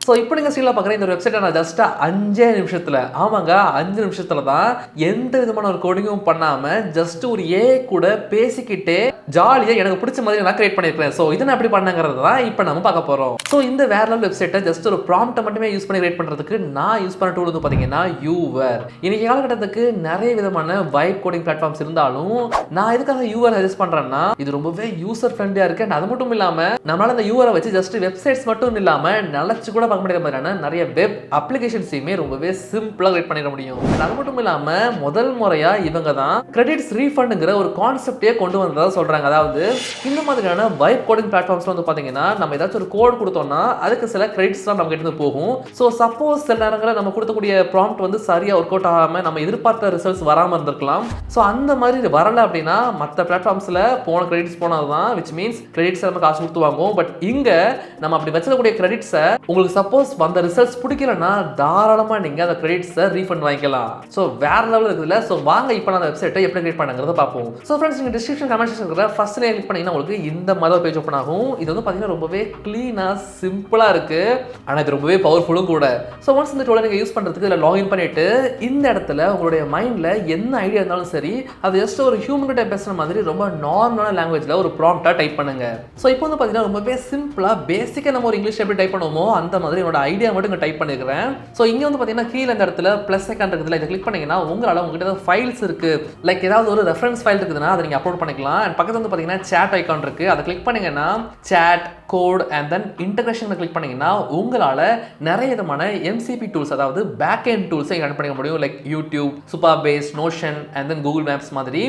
So இப்போ நீங்கள் ஸ்க்ரீனில் பார்க்குற இந்த வெப்சைட்டை நான் ஜஸ்ட் 5 நிமிஷத்தில், ஆமாங்க 5 நிமிஷத்தில் தான் எந்த விதமான ஒரு கோடிங்கும் பண்ணாமல் ஜஸ்ட் ஒரு கூட பேசிக்கிட்டே ஜாலியாக எனக்கு பிடிச்ச மாதிரி நான் கிரியேட் பண்ணியிருக்கேன். ஸோ இதை நான் எப்படி பண்ணங்கிறது தான் இப்போ நம்ம பார்க்க போகிறோம். ஸோ இந்த வேற லெவல் வெப்சைட்டை ஜஸ்ட் ஒரு ப்ராம்ப்ட்டை மட்டுமே யூஸ் பண்ணி கிரியேட் பண்ணுறதுக்கு நான் யூஸ் பண்ண டூல் வந்து பார்த்தீங்கன்னா YouWare. இன்னைக்கு காலகட்டத்துக்கு நிறைய விதமான வைப் கோடிங் பிளாட்ஃபார்ம்ஸ் இருந்தாலும் நான் எதுக்காக YouWare சஜஸ்ட் பண்ணுறேன்னா, இது ரொம்பவே யூசர் ஃப்ரெண்ட்லியாக இருக்கு. அது மட்டும் இல்லாமல் நம்மளால இந்த YouWare வச்சு ஜஸ்ட் வெப்சைட்ஸ் மட்டும் இல்லாமல் நிலச்சி கூட பார்க்க முடியாத மாதிரியான நிறைய வெப் அப்ளிகேஷன்ஸையுமே ரொம்பவே சிம்பிளாக கிரியேட் பண்ணிட முடியும். அது மட்டும் இல்லாமல் முதல் முறையாக இவங்க தான் கிரெடிட்ஸ் ரீஃபண்டுங்கிற ஒரு கான்செப்டே கொண்டு வந்ததாக சொல்கிறாங்க. அதாவது இந்த மாதிரியான வைப் கோடிங் பிளாட்ஃபார்ம்ஸ்ல வந்து பார்த்தீங்கன்னா நம்ம ஏதாச்சும் ஒரு கோட் கொடுத்தோம்னா அதுக்கு சில கிரெடிட்ஸ்லாம் நம்ம கிட்ட போகும். ஸோ சப்போஸ் சில நேரங்களில் நம்ம கொடுக்கக்கூடிய ப்ராம்ப்ட் வந்து சரியாக ஒர்க் அவுட் ஆகாமல் நம்ம எதிர்பார்த்த ரிசல்ட்ஸ் வராமல் இருந்திருக்கலாம். ஸோ அந்த மாதிரி வரலை அப்படின்னா மற்ற பிளாட்ஃபார்ம்ஸில் போன கிரெடிட்ஸ் போனது தான், விச் மீன்ஸ் கிரெடிட்ஸ் நம்ம காசு கொடுத்து வாங்குவோம். பட் இங்கே நம்ம அப்படி வச்சிருக்கக்கூடிய கிரெடிட்ஸை உங்களுக்கு சப்போஸ் வந்த ரிசல்ட்ஸ் பிடிக்கலன்னா தாராளமாக நீங்கள் அந்த கிரெடிட்ஸை ரீஃபண்ட் வாங்கிக்கலாம். ஸோ வேற லெவல் இருக்குதுல்ல. ஸோ வாங்க இப்போ நான் அந்த வெப்சைட்டை எப்படி கிரியேட் பண்ணுங்கிறத பார்ப்போம். ஸோ ஃப்ரெண்ட்ஸ், நீங்கள் டிஸ்கிரிப்ஷன் கமெண்ட் செக்ஷன் இருக்கிற ஃபர்ஸ்ட் லிங்க் கிளிக் பண்ணீங்கன்னா உங்களுக்கு இந்த மாதிரி பேஜ் ஓப்பன் ஆகும். இது வந்து பார்த்தீங்கன்னா ரொம்பவே க்ளீனாக சிம்பிளாக இருக்கு, ஆனால் இது ரொம்பவே பவர்ஃபுல்லும் கூட. ஸோ ஒன்ஸ் இந்த டூலை நீங்கள் யூஸ் பண்ணுறதுக்கு இதில் லாகின் பண்ணிட்டு இந்த இடத்துல உங்களுடைய மைண்டில் என்ன ஐடியா இருந்தாலும் சரி அது ஜஸ்ட் ஒரு ஹியூமன் கிட்ட பேசுகிற மாதிரி ரொம்ப நார்மலான லாங்குவேஜில் ஒரு ப்ராம்ப்டாக டைப் பண்ணுங்க. ஸோ இப்போ வந்து பார்த்தீங்கன்னா ரொம்பவே சிம்பிளாக பேசிக்காக நம்ம ஒரு இங்கிலீஷ் எப்படி டைப் பண்ணுவோமோ அந்த மாதிரி என்னோட ஐடியா மட்டும் இங்கே டைப் பண்ணிக்கிறேன். ஸோ இங்கே வந்து பார்த்தீங்கன்னா கீழே இந்த இடத்துல ப்ளஸ் ஐக்கான் இருக்குதுல, இதை கிளிக் பண்ணீங்கன்னா உங்களால் உங்ககிட்ட ஏதாவது ஃபைல்ஸ் இருக்கு, லைக் ஏதாவது ஒரு ரெஃபரன்ஸ் ஃபைல் இருக்குதுன்னா அதை நீங்கள் அப்லோட் பண்ணிக்கலாம். அண்ட் பக்கத்தில் வந்து பார்த்தீங்கன்னா சேட் ஐக்கான் இருக்கு, அதை கிளிக் பண்ணீங்கன்னா chat code and then integration click பண்ணீங்கன்னா உங்களால் நிறைய விதமான MCP டூல்ஸ், அதாவது பேக் எண்ட் டூல்ஸை ஆட் பண்ணிக்க முடியும். Like YouTube, Supabase, Notion and then Google Maps மாதிரி.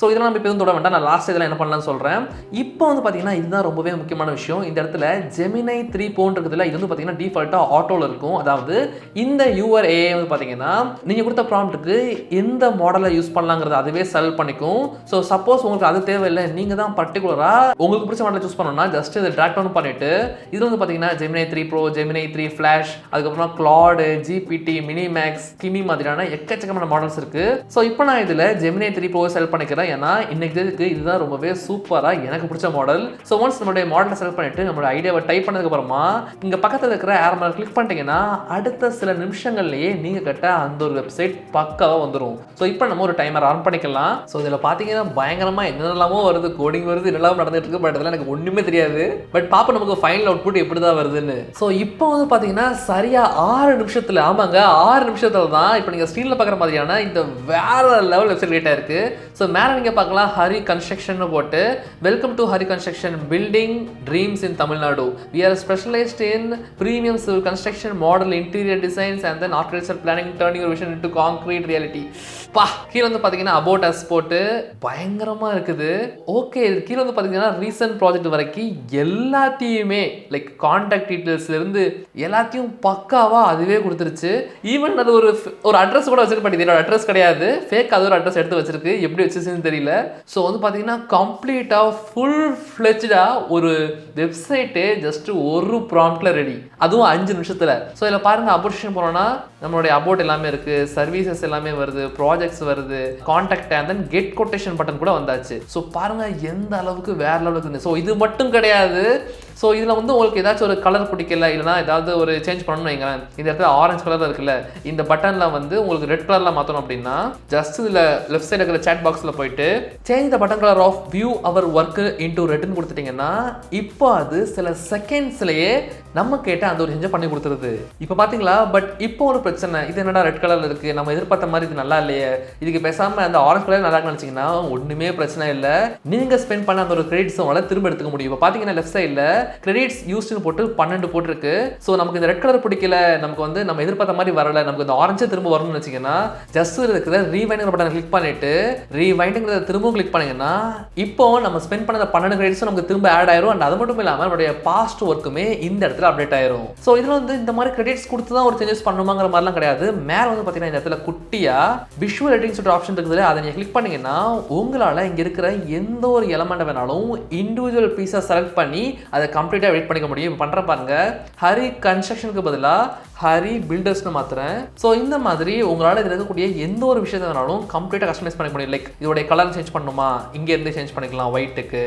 ஸோ இதெல்லாம் நம்ம இப்போ தொட வேண்டாம், நான் லாஸ்ட் இதில் என்ன பண்ணலாம்னு சொல்கிறேன். இப்போ வந்து பார்த்தீங்கன்னா இதுதான் ரொம்பவே முக்கியமான விஷயம். இந்த இடத்துல Gemini 3 இருக்குதுல, இது வந்து பார்த்தீங்கன்னா டிஃபால்ட்டாக ஆட்டோவில் இருக்கும். அதாவது இந்த YouWare AI வந்து பார்த்தீங்கன்னா நீங்கள் கொடுத்த ப்ராம்ப்ட்டுக்கு எந்த மாடலை யூஸ் பண்ணலாங்கிறது அதுவே செலக்ட் பண்ணிக்கும். ஸோ சப்போஸ் உங்களுக்கு அது தேவையில்லை, நீங்கள் தான் பர்டிகுலராக உங்களுக்கு பிடிச்ச மாடலை சூஸ் பண்ணணும்னா ஜஸ்ட் இதை ட்ராக் பண்ணிட்டு இது வந்து பார்த்தீங்கன்னா Gemini 3 Pro, Gemini 3 Flash, அதுக்கப்புறம் Claude, GPT, Minimax, Kimi மாதிரியான எக்கச்சக்கமான மாடல்ஸ் இருக்கு. ஸோ இப்போ நான் இதில் Gemini 3 Pro செலக்ட் பண்ணிக்கிறேன். ஏன்னா இன்னைக்கு இதுதான் ரொம்பவே சூப்பராக எனக்கு பிடிச்ச மாடல். ஸோ ஒன்ஸ் நம்மளுடைய மாடலை செலக்ட் பண்ணிட்டு நம்மளோட ஐடியாவை டைப் பண்ணதுக்கு அப்புறமா இங்கே பக்கத்தில் இருக்கிற ஏர் மார்க் கிளிக் பண்ணிட்டீங்கன்னா அடுத்த சில நிமிஷங்கள்லேயே நீங்கள் கட்ட அந்த ஒரு வெப்சைட் பக்காவாக வந்துடும். ஸோ இப்போ நம்ம ஒரு டைமர் ஆன் பண்ணிக்கலாம். ஸோ இதில் பார்த்தீங்கன்னா பயங்கரமாக என்னெல்லாமோ வருது, கோடிங் வருது, என்னெல்லாம் நடந்துட்டு இருக்கு. பட் இதெல்லாம் எனக்கு ஒன்றுமே தெரியாது. பட் பாப்பா நமக்கு ஃபைனல் அவுட்புட் எப்படி தான் வருதுன்னு. ஸோ இப்போ வந்து பார்த்தீங்கன்னா சரியாக 6 நிமிஷத்தில், ஆமாங்க 6 நிமிஷத்தில் தான் இப்போ நீங்கள் ஸ்க்ரீனில் பார்க்குற மாதிரியான இந்த வேற லெவல் வெப்சைட் கிரியேட் ஆயிருக்கு. ஸோ மேலே நீங்கள் பார்க்கலாம் ஹரி கன்ஸ்ட்ரக்ஷன் போட்டு, welcome to Hari construction, building dreams in Tamil Nadu. We are specialized in premium civil construction, model, interior designs and then architectural planning, turning your vision into concrete reality. பா கீழே வந்து பார்த்தீங்கன்னா about us போட்டு பயங்கரமாக இருக்குது. ஓகே, கீழே வந்து பார்த்தீங்கன்னா ரீசன்ட் ப்ராஜெக்ட் வரைக்கும் எல்லாத்தையுமே லைக் கான்டாக்ட் டீட்டெயில்ஸ்லேருந்து எல்லாத்தையும் பக்காவாக அதுவே கொடுத்துருச்சு. ஈவன் அது ஒரு அட்ரஸ் கூட வச்சிருக்கு. பட் இதோட அட்ரஸ் கிடையாது, ஃபேக். அது ஒரு அட்ரஸ் எடுத்து வச்சிருக்கு, எப்படி வச்சுச்சுன்னு தெரியல. ஸோ வந்து பார்த்தீங்கன்னா கம்ப்ளீட்டாக ஃபுல் ஃப்ளெஜ்டாக ஒரு வெப்சைட்டே ஜஸ்ட் ஒரு ப்ராம்ப்ட்ல ரெடி, அதுவும் 5 நிமிஷத்தில். ஸோ இதில் பாருங்கள் அபோர்ஷன் போனோன்னா நம்மளுடைய அபவுட் எல்லாமே இருக்குது, சர்வீசஸ் எல்லாமே வருது, ப்ராஜெக்ட்ஸ் வருது, contact and then get quotation button கூட வந்தாச்சு. ஸோ பாருங்கள் எந்த அளவுக்கு வேற லெவலுக்கு இருந்து. ஸோ இது மட்டும் கிடையாது. ஸோ இதில் வந்து உங்களுக்கு ஏதாச்சும் ஒரு கலர் பிடிக்கல, இல்லைனா ஏதாவது ஒரு சேஞ்ச் பண்ணணும்னு வைங்களேன். இந்த இடத்துல ஆரஞ்சு கலரில் இருக்குல்ல, இந்த பட்டனில் வந்து உங்களுக்கு ரெட் கலரில் மாற்றணும் அப்படின்னா ஜஸ்ட் இதில் லெஃப்ட் சைடு இருக்கிற சேட் பாக்ஸில் போயிட்டு change the button colour of view hover work into ரெட்னு கொடுத்துட்டிங்கன்னா இப்போ அது சில செகண்ட்ஸ்லேயே நம்ம கேட்ட அந்த ஒரு சேஞ்சை பண்ணி கொடுத்துருது. இப்போ பார்த்தீங்களா? பட் இப்போ ஒரு பிரச்சனை, இது என்னடா ரெட் கலரில் இருக்குது, நம்ம எதிர்பார்த்த மாதிரி இது நல்லா இல்லையே, இதுக்கு பேசாமல் அந்த ஆரஞ்சு கலர் நல்லா நினச்சிங்கன்னா ஒன்றுமே பிரச்சனை இல்லை. நீங்கள் ஸ்பெண்ட் பண்ண அந்த ஒரு கிரெடிட்ஸ் உங்களால் திரும்ப எடுத்துக்க முடியும். இப்போ பார்த்தீங்கன்னா லெஃப்ட் சைடில் கிரெடிட்ஸ் யூஸ்டு போட்டு 12 போட்டிருக்கு. ஸோ நமக்கு இந்த ரெட் கலர் பிடிக்கல, நமக்கு வந்து நம்ம எதிர்பார்த்த மாதிரி வரல, நமக்கு இந்த ஆரஞ்சு திரும்ப வரணும்னு வச்சிங்கன்னா ஜஸ்ட் இருக்கிற ரீவைண்டிங் பட்டனை கிளிக் பண்ணிட்டு ரீவைண்டிங்கிறத திரும்பவும் கிளிக் பண்ணிங்கன்னா இப்போ நம்ம ஸ்பெண்ட் பண்ண 12 கிரெடிட்ஸும் நமக்கு திரும்ப ஆட் ஆயிரும். அண்ட் அது மட்டும் இல்லாமல் நம்மளுடைய பாஸ்ட் ஒர்க்குமே இந்த இடத்துல அப்டேட் ஆயிரும். ஸோ இதில் வந்து இந்த மாதிரி கிரெடிட்ஸ் கொடுத்து தான் ஒரு சேஞ்சஸ் பண்ணுமாங்கிற மாதிரிலாம் கிடையாது. மேலே வந்து பார்த்தீங்கன்னா இந்த இடத்துல குட்டியாக விஷுவல் எடிட்டிங் சொல்லிட்டு ஆப்ஷன் இருக்குது, அதை நீங்கள் கிளிக் பண்ணீங்கன்னா உங்களால் இங்கே இருக்கிற எந்த ஒரு எலமெண்ட் வேணாலும் இண்டிவிஜுவல் பீஸாக செலக்ட் பண்ணி அதை கம்ப்ளீட்டாக எடிட் பண்ணிக்க முடியும். பண்ணுற பாருங்க, ஹரி கன்ஸ்ட்ரக்ஷனுக்கு பதிலாக ஹரி பில்டர்ஸ்னு மாத்துறேன். ஸோ இந்த மாதிரி உங்களால் இதில் இருக்கக்கூடிய எந்த ஒரு விஷயத்தை வேணாலும் கம்ப்ளீட்டாக கஸ்டமைஸ் பண்ண முடியும். லைக் இதோடைய கலர் சேஞ்ச் பண்ணணுமா, இங்கேருந்து சேஞ்ச் பண்ணிக்கலாம் ஒயிட்டுக்கு.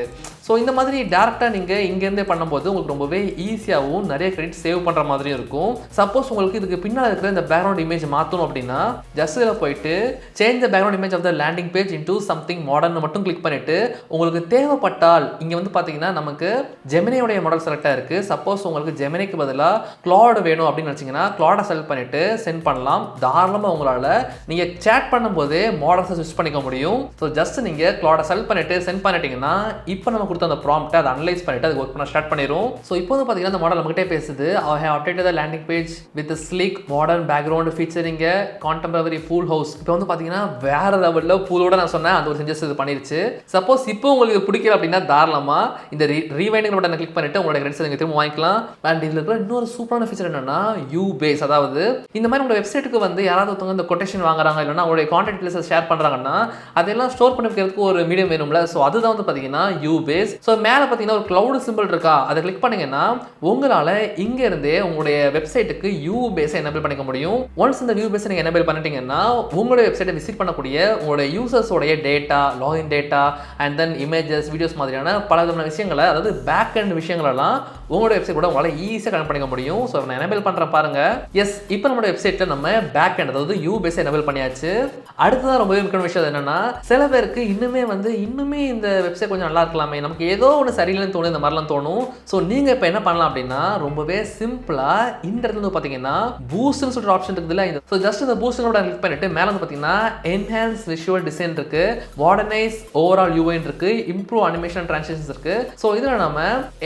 ஸோ இந்த மாதிரி டேரெக்டாக நீங்கள் இங்கேருந்தே பண்ணும்போது உங்களுக்கு ரொம்பவே ஈஸியாகவும் நிறைய கிரெடிட் சேவ் பண்ணுற மாதிரியும் இருக்கும். சப்போஸ் உங்களுக்கு இதுக்கு பின்னால் இருக்கிற இந்த பேக்ரவுண்ட் இமேஜ் மாற்றணும் அப்படின்னா ஜஸ்ட் இதில் போயிட்டு change the background image of the landing page into something modern மட்டும் கிளிக் பண்ணிட்டு உங்களுக்கு தேவைப்பட்டால் இங்கே வந்து பார்த்தீங்கன்னா நமக்கு ஜெமினியோடைய மாடல் செலக்டாக இருக்குது. சப்போஸ் உங்களுக்கு ஜெமினிக்கு பதிலாக கிளாட் வேணும் அப்படின்னு நினச்சிங்கன்னா கிளாடை செலக்ட் பண்ணிட்டு சென்ட் பண்ணலாம். தாராளமாக உங்களால் நீங்கள் சேட் பண்ணும்போதே மாடல்ஸை ஸ்விட்ச் பண்ணிக்க முடியும். ஸோ ஜஸ்ட் நீங்கள் கிளாடை செலக்ட் பண்ணிட்டு சென்ட் பண்ணிட்டீங்கன்னா இப்போ நம்ம கொடுத்த அந்த ப்ராம்ப்டை அதை அனலைஸ் பண்ணிட்டு அது ஒர்க் பண்ண ஸ்டார்ட் பண்ணிடும். ஸோ இப்போ வந்து பார்த்தீங்கன்னா அந்த மாடல் நம்மகிட்டே பேசுது. I have updated the landing page with a sleek modern background featuring a contemporary pool house. இப்போ வந்து பார்த்தீங்கன்னா வேற லெவலில் பூலோட நான் சொன்னேன் அந்த ஒரு செஞ்சஸ் இது பண்ணிருச்சு. சப்போஸ் இப்போ உங்களுக்கு பிடிக்கல அப்படின்னா தாராளமாக இந்த ரீவைண்டிங் பட்டனை கிளிக் பண்ணிட்டு உங்களோட கிரெடிட்ஸ் நீங்கள் திரும்ப வாங்கிக்கலாம். அண்ட் இதில் இருக்கிற இன்னொரு சூப்பரான ஃபீச்சர் என்னன்னா YouBase. அதாவது இந்த மாதிரி உங்களோட வெப்சைட்டுக்கு வந்து யாராவது ஒருத்தவங்க இந்த கொட்டேஷன் வாங்குறாங்க இல்லைன்னா உங்களுடைய கான்டாக்ட் டீடைல்ஸ் ஷேர் பண்ணுறாங்கன்னா அதெல்லாம் ஸ்டோர் பண்ணி வைக்கிறதுக்கு ஒரு மீடியம் வேணும்ல. ஸோ அதுதான் வந்து பார்த்தீங்கன்னா YouBase. ஸோ மேலே பார்த்தீங்கன்னா ஒரு க்ளவுட் சிம்பிள் இருக்கா, அதை கிளிக் பண்ணீங்கன்னா உங்களால் இங்கே இருந்தே உங்களுடைய வெப்சைட்டுக்கு YouBase எனேபிள் பண்ணிக்க முடியும். ஒன்ஸ் இந்த YouBase நீங்கள் எனேபிள் பண்ணிட்டீங்கன்னா உங்களுடைய வெப்சைட்டை விசிட் பண்ணக்கூடிய உங்களுடைய யூசர்ஸோடைய data, login data and then images, videos மாதிரியான பல விதமான விஷயங்களை, அதாவது பேக் எண்ட் விஷயங்களெல்லாம் உங்களோட வெப்சைட் கூட உங்களால் ஈஸியாக கனெக்ட் பண்ணிக்க முடியும். ஸோ நான் எனேபிள் பண்ணுறேன் பாருங்க. எஸ், இப்போ நம்மளோட வெப்சைட்டில் நம்ம பேக் எண்ட் அதாவது YouBase எனேபிள் பண்ணியாச்சு. அடுத்ததான் ரொம்பவே முக்கியமான விஷயம் என்னன்னா, சில பேருக்கு இன்னுமே இந்த வெப்சைட் கொஞ்சம் நல்லா இருக்கலாமே, நமக்கு ஏதோ ஒன்று சரியில்லைன்னு தோணும், இந்த மாதிரிலாம் தோணும். ஸோ நீங்கள் இப்போ என்ன பண்ணலாம் அப்படின்னா ரொம்பவே சிம்பிளாக இந்த இடத்துல வந்து பார்த்தீங்கன்னா பூஸ்ட்னு சொல்லிட்டு ஆப்ஷன் இருக்குதுல்ல. ஸோ ஜஸ்ட் இந்த பூஸ்ட் கிளிக் பண்ணிட்டு மேலே வந்து பார்த்தீங்கன்னா என்ஹான்ஸ் விஷுவல் டிசைன் இருக்கு, மாடர்னைஸ் ஓவரால் யூஐ இருக்கு, இம்ப்ரூவ் அனிமேஷன் டிரான்சிஷன்ஸ் இருக்கு. ஸோ இதில் நம்ம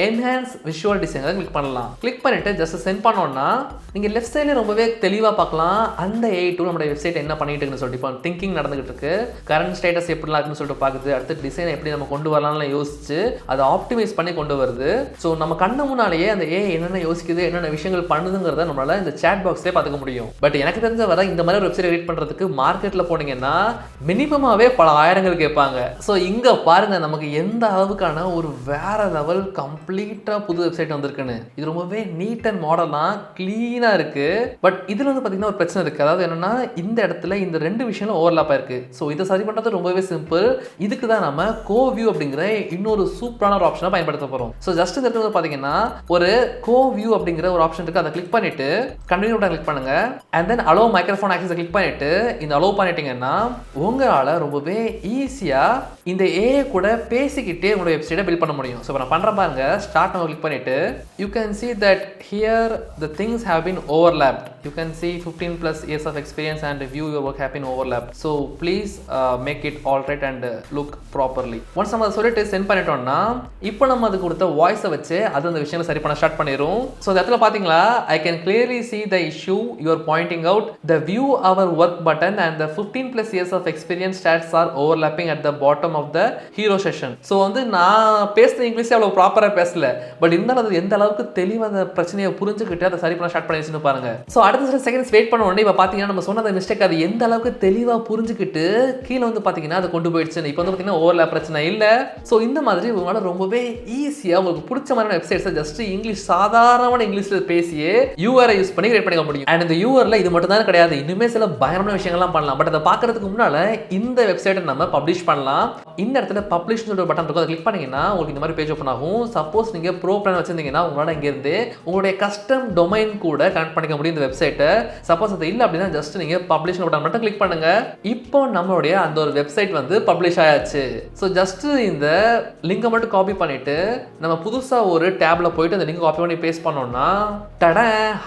என்ஹான்ஸ் விஷுவல் டிசைன் கிளிக் பண்ணலாம். கிளிக் பண்ணிட்டு ஜஸ்ட் சென்ட் பண்ணோம்னா நீங்கள் லெஃப்ட் சைடில் ரொம்பவே தெளிவாக பார்க்கலாம் அந்த ஏஐ டூல் நம்மளோட வெப்சைட் என்ன பண்ணிட்டு இருக்குன்னு சொல்லிட்டு இப்போ திங்கிங் நடந்துகிட்டு இருக்கு. கரண்ட் ஸ்டேட்டஸ் எப்படிலாம் இருக்குன்னு சொல்லிட்டு பார்க்குது. அடுத்து டிசைன் எப்படி நம்ம கொண்டு வரலாம்னு யோசிச்சு அதை ஆப்டிமைஸ் பண்ணி கொண்டு வருது. ஸோ நம்ம கண்ணு முன்னாலேயே அந்த ஏஐ என்னென்ன யோசிக்குது, என்னென்ன விஷயங்கள் பண்ணுதுங்கிறத நம்மளால இந்த சேட் பாக்ஸ்லேயே பார்த்துக்க முடியும். பட் எனக்கு தெரிஞ்ச வர இந்த மாதிரி ஒரு வெப்சைட் எடிட் பண்ணுறதுக்கு மார்க்கெட்டில் போனீங்கன்னா மினிமமாகவே பல ஆயிரங்கள் கேட்பாங்க. ஸோ இங்கே பாருங்க நமக்கு எந்த அளவுக்கான ஒரு வேற லெவல் கம்ப்ளீட்டாக புது வெப்சைட் வந்திருக்குன்னு. இது ரொம்பவே நீட் அண்ட் மாடர்னாக க்ளீனாக இருக்கு. பட் இதில் வந்து பார்த்தீங்கன்னா ஒரு பிரச்சனை இருக்கு. அதாவது என்னன்னா இந்த இடத்துல இந்த ரெண்டு விஷயங்களும் ஓவர்லாப்பாக இருக்கு. ஸோ இதை சரி பண்ணுறது ரொம்பவே சிம்பிள். இதுக்கு தான் நம்ம கோவியூ அப்படிங்கிற இன்னொரு சூப்பரான ஒரு ஆப்ஷனை பயன்படுத்த போகிறோம். ஸோ ஜஸ்ட் இந்த இடத்துல பார்த்தீங்கன்னா ஒரு கோவியூ அப்படிங்கிற ஒரு ஆப்ஷன் இருக்கு. அதை கிளிக் பண்ணிட்டு கண்டினியூ பட்டன் கிளிக் பண்ணுங்க. And then allow microphone access click பண்ணிட்டு இந்த அலோ பண்ணிட்டீங்கன்னா உங்களால் ரொம்பவே ஈஸியாக இந்த ஏஐ கூட பேசிக்கிட்டே உங்களோட வெப்சைட்டை பில்ட் பண்ண முடியும். ஸோ இப்போ நான் பண்ணுற பாருங்க. ஸ்டார்ட் நம்ம கிளிக் பண்ணிட்டு you can see that here the things have been overlapped. You can see 15 plus years of experience and view your work have been overlapped. So please make it all right and look properly. Once நம்ம அதை சொல்லிட்டு send பண்ணிட்டோம்னா இப்போ நம்ம அது கொடுத்த வாய்ஸை வச்சு அது அந்த விஷயங்களை சரி பண்ண ஸ்டார்ட் பண்ணிடும். ஸோ இந்த இடத்துல பார்த்தீங்களா, I can clearly see the issue you are pointing out. The view our work button and the 15 plus years of experience stats are overlapping at the bottom of the hero session. So வந்து நான் பேசுகிற English அவ்வளோ ப்ராப்பராக பேசல, but இருந்தாலும் அது எந்த அளவுக்கு தெளிவாக அந்த பிரச்சனையை புரிஞ்சுக்கிட்டு அதை சரி பண்ண ஸ்டார்ட் பண்ணிச்சுன்னு பாருங்க. ஸோ அடுத்த சில செகண்ட்ஸ் வெயிட் பண்ண உடனே இப்போ பார்த்தீங்கன்னா நம்ம சொன்ன அந்த மிஸ்டேக் அது எந்த அளவுக்கு தெளிவாக புரிஞ்சுக்கிட்டு கீழே வந்து பார்த்தீங்கன்னா அதை கொண்டு போயிடுச்சு. இப்போ வந்து பார்த்தீங்கன்னா ஓவர்லாப் பிரச்சனை இல்லை. ஸோ இந்த மாதிரி உங்களால் ரொம்பவே ஈஸியாக உங்களுக்கு பிடிச்ச மாதிரியான வெப்சைட்ஸை ஜஸ்ட் இங்கிலீஷ் சாதாரணமான இங்கிலீஷில் பேசியே யூஆரை யூஸ் பண்ணி கிரியேட் பண்ணிக்க முடியும். அண்ட் இந்த யூஆரில் இது மட்டும் தான் கிடையாது, இன்னுமே சில பயங்கரமான விஷயங்கள்லாம் பண்ணலாம். பட் அதை பார்க்கறதுக்கு முன்னால் இந்த வெப்சைட்டை நம்ம பப்ளிஷ் பண்ணலாம். இந்த இடத்துல பப்ளிஷ் ஒரு பட்டன் இருக்கும், அதை கிளிக் பண்ணீங்கன்னா உங்களுக்கு இந்த மாதிரி பேஜ் ஓப்பன் ஆகும். சப்போஸ் நீங்கள் ப்ரோ பிளான் வச்சிருந்தீங்கன்னா உங்களால் இங்கேருந்து உங்களுடைய கஸ்டம் டொமைன் கூட கனெக்ட் பண்ணிக்க முடியும் இந்த வெப்சைட்டை. சப்போஸ் அது இல்லை அப்படின்னா ஜஸ்ட் நீங்கள் பப்ளிஷ் பட்டன் மட்டும் கிளிக் பண்ணுங்க. இப்போ நம்மளுடைய அந்த ஒரு வெப்சைட் வந்து பப்ளிஷ் ஆயாச்சு. ஸோ ஜஸ்ட் இந்த லிங்கை மட்டும் காப்பி பண்ணிட்டு நம்ம புதுசாக ஒரு டேப்ல போயிட்டு அந்த லிங்க் காப்பி பண்ணி பேஸ்ட் பண்ணோம்னா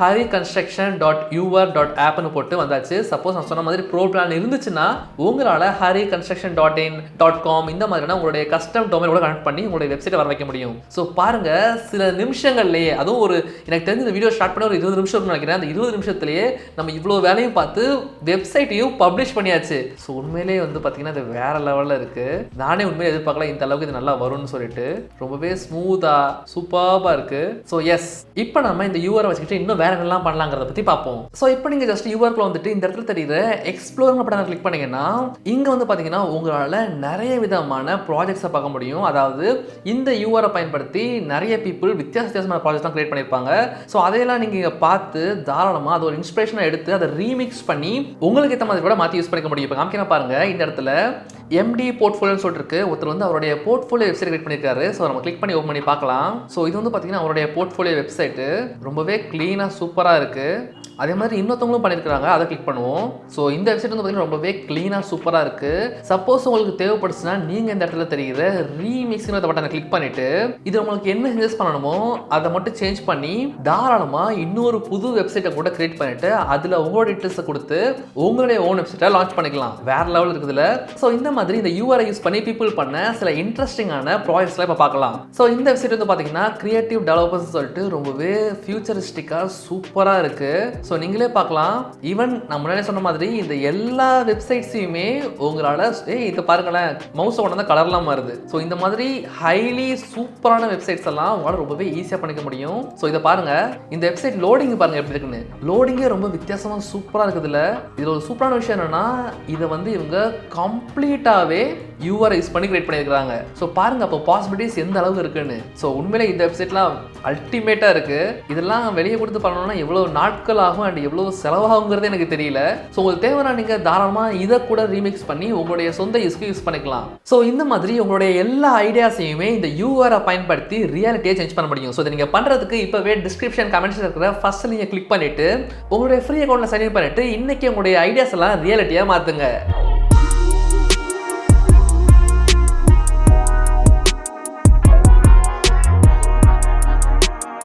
hariconstruction.your.app போட்டு வந்தாச்சு. சப்போஸ் நான் சொன்ன மாதிரி ப்ரோ பிளான் இருந்துச்சுன்னா உங்களால் hariconstruction.in.com இந்த மாதிரினா உங்களுடைய கஸ்டம் டொமைன் கூட கனெக்ட் பண்ணி உங்களுடைய வெப்சைட்டை வர வைக்க முடியும். ஸோ பாருங்க சில நிமிஷங்கள்லேயே, அதுவும் ஒரு எனக்கு தெரிஞ்ச இந்த வீடியோ ஸ்டார்ட் பண்ண ஒரு 20 நிமிஷம் நினைக்கிறேன், அந்த 20 நிமிஷத்துலேயே நம்ம இவ்வளோ வேலையும் பார்த்து வெப்சைட்டையும் பப்ளிஷ் பண்ணியாச்சு. ஸோ உண்மையிலேயே வந்து பார்த்தீங்கன்னா இது வேற லெவலில் இருக்கு. நானே உண்மையிலே எதிர்பார்க்கல இந்த அளவுக்கு இது நல்லா வரும்னு சொல்லிட்டு. ரொம்பவே ஸ்மூத்தாக சூப்பராக இருக்கு. ஸோ எஸ், இப்போ நம்ம இந்த யூஆரை வச்சுக்கிட்டு இன்னும் வேற என்னெல்லாம் பண்ணலாங்கிறத பற்றி பார்ப்போம். ஸோ இப்போ நீங்கள் ஜஸ்ட் யூஆர்க்குள்ள வந்துட்டு இந்த இடத்துல தெரியுற எக்ஸ்ப்ளோர் பட்டன் கிளிக் பண்ணீங்கன்னா இங்கே வந்து பார்த்தீங்கன்னா உங்களால் நிறைய விதமான ப்ராஜெக்ட்ஸை பார்க்க முடியும். அதாவது இந்த யூஆரை பயன்படுத்தி நிறைய பீப்புள் வித்தியாசமான ப்ராஜெக்ட்லாம் கிரியேட் பண்ணியிருப்பாங்க. ஸோ அதையெல்லாம் நீங்கள் பார்த்து பார்த்து தாராளமாக அது ஒரு இன்ஸ்பிரேஷனாக எடுத்து அதை ரீமிக்ஸ் பண்ணி உங்களுக்கு ஏற்ற மாதிரி கூட மாற்றி யூஸ் பண்ணிக்க முடியும். இப்போ காமிக்கிறேன் பாருங்க, இந்த இடத்துல எம்டி போர்ட்ஃபோலியோன்னு சொல்லிட்டு இருக்கு. ஒருத்தர் வந்து அவருடைய போர்ட்ஃபோலியோ வெப்சைட் கிரியேட் பண்ணியிருக்காரு. ஸோ நம்ம கிளிக் பண்ணி ஓப்பன் பண்ணி பார்க்கலாம். ஸோ இது வந்து பார்த்தீங்கன்னா அவருடைய போர்ட்ஃபோலியோ வெப்சைட்டு ரொம்பவே க்ளீனாக சூப்பராக இருக்குது. அதே மாதிரி இன்னொருத்தவங்களும் பண்ணியிருக்காங்க, அதை கிளிக் பண்ணுவோம். ஸோ இந்த வெப்சைட் வந்து பார்த்தீங்கன்னா ரொம்பவே க்ளீனாக சூப்பராக இருக்குது. சப்போஸ் உங்களுக்கு தேவைப்படுச்சுன்னா நீங்கள் இந்த இடத்துல தெரியுற ரீமிக்ஸ்ங்கிற பட்டனை கிளிக் பண்ணிவிட்டு இது உங்களுக்கு என்ன சேஞ்சஸ் பண்ணணுமோ அதை மட்டும் சேஞ்ச் பண்ணி தாராளமாக இன்னொரு புது வெப்சைட்டை கூட கிரியேட் பண்ணிவிட்டு அதில் உங்களோட டீட்டெயில்ஸை கொடுத்து உங்களுடைய ஓன் வெப்சைட்டை லான்ச் பண்ணிக்கலாம். வேறு லெவல் இருக்குதுல. ஸோ இந்த மாதிரி இந்த URI யூஸ் பண்ணி பீப்புள் பண்ண சில இன்ட்ரெஸ்டிங்கான ப்ராஜெக்ட்ஸ்லாம் இப்போ பார்க்கலாம். ஸோ இந்த வெப்சைட் வந்து பார்த்தீங்கன்னா கிரியேட்டிவ் டெவலப்பர்ஸ் சொல்லிட்டு ரொம்பவே ஃபியூச்சரிஸ்டிக்காக சூப்பராக இருக்குது. ஸோ நீங்களே பார்க்கலாம். ஈவன் நான் முன்னாடியே சொன்ன மாதிரி இந்த எல்லா வெப்சைட்ஸையுமே உங்களால் இதை பாருங்களேன், மவுஸை கொண்டு வந்து கலர்லாம் மாறுது. ஸோ இந்த மாதிரி ஹைலி சூப்பரான வெப்சைட்ஸ் எல்லாம் உங்களால் ரொம்பவே ஈஸியாக பண்ணிக்க முடியும். ஸோ இதை பாருங்க, இந்த வெப்சைட் லோடிங் பாருங்க எப்படி இருக்குன்னு. லோடிங்கே ரொம்ப வித்தியாசமாக சூப்பராக இருக்குதுல்ல. இதில் ஒரு சூப்பரான விஷயம் என்னன்னா இதை வந்து இவங்க கம்ப்ளீட்டாகவே URI யூஸ் பண்ணி கிரியேட் பண்ணியிருக்காங்க. ஸோ பாருங்க அப்போ பாசிபிலிட்டிஸ் எந்த அளவுக்கு இருக்குன்னு. ஸோ உண்மையிலே இந்த வெப்சைட்லாம் அல்டிமேட்டாக இருக்கு. இதெல்லாம் வெளியே கொடுத்து பண்ணணும்னா எவ்வளோ நாட்கள் ஆகும் அண்ட் எவ்வளோ செலவாகுங்கிறது எனக்கு தெரியல. ஸோ உங்களுக்கு தேவைன்னா நீங்கள் தாராளமாக இதை கூட ரீமிக்ஸ் பண்ணி உங்களுடைய சொந்த யூஸ்க்கு யூஸ் பண்ணிக்கலாம். ஸோ இந்த மாதிரி உங்களுடைய எல்லா ஐடியாஸையுமே இந்த URI பயன்படுத்தி ரியாலிட்டியை சேஞ்ச் பண்ண முடியும். ஸோ இதை நீங்கள் பண்ணுறதுக்கு இப்போவே டிஸ்கிரிப்ஷன் கமெண்ட்ஸில் இருக்கிற ஃபர்ஸ்ட் நீங்கள் கிளிக் பண்ணிட்டு உங்களுடைய ஃப்ரீ அக்கௌண்ட்டில் சைன் இன் பண்ணிட்டு இன்னைக்கு உங்களுடைய ஐடியாஸ் எல்லாம் ரியாலிட்டியாக மாற்றுங்க.